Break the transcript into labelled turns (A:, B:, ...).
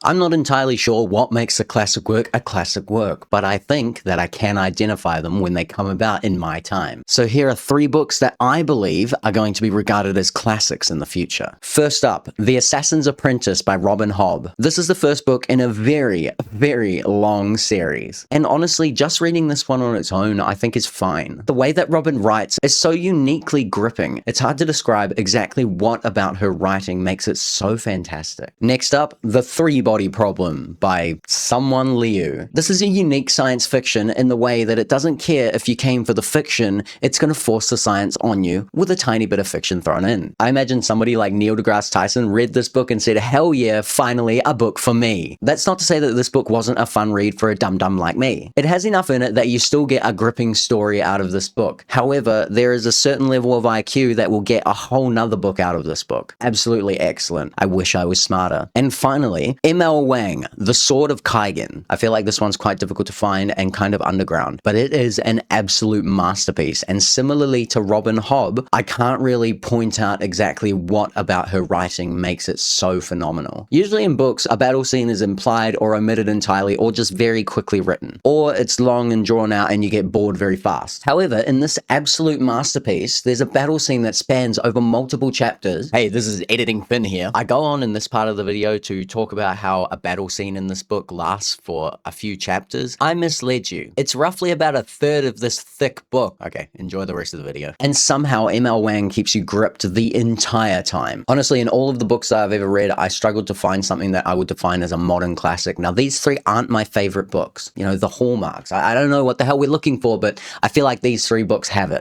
A: I'm not entirely sure what makes a classic work, but I think that I can identify them when they come about in my time. So here are 3 books that I believe are going to be regarded as classics in the future. First up, The Assassin's Apprentice by Robin Hobb. This is the first book in a very, very long series. And honestly, just reading this one on its own, I think is fine. The way that Robin writes is so uniquely gripping. It's hard to describe exactly what about her writing makes it so fantastic. Next up, The Three-Body Problem by someone Liu. This is a unique science fiction in the way that it doesn't care if you came for the fiction, it's going to force the science on you with a tiny bit of fiction thrown in. I imagine somebody like Neil deGrasse Tyson read this book and said, hell yeah, finally a book for me. That's not to say that this book wasn't a fun read for a dum-dum like me. It has enough in it that you still get a gripping story out of this book. However, there is a certain level of IQ that will get a whole nother book out of this book. Absolutely excellent. I wish I was smarter. And finally, M.L. Wang, The Sword of Kaigen. I feel like this one's quite difficult to find and kind of underground, but it is an absolute masterpiece. And similarly to Robin Hobb, I can't really point out exactly what about her writing makes it so phenomenal. Usually in books, a battle scene is implied or omitted entirely or just very quickly written, or it's long and drawn out and you get bored very fast. However, in this absolute masterpiece, there's a battle scene that spans over multiple chapters. Hey, this is Editing Finn here. I go on in this part of the video to talk about how a battle scene in this book lasts for a few chapters. I misled you. It's roughly about a third of this thick book. Okay, enjoy the rest of the video. And somehow M.L. Wang keeps you gripped the entire time. Honestly, in all of the books that I've ever read, I struggled to find something that I would define as a modern classic. Now, these 3 aren't my favorite books. You know, the hallmarks. I don't know what the hell we're looking for, but I feel like these 3 books have it.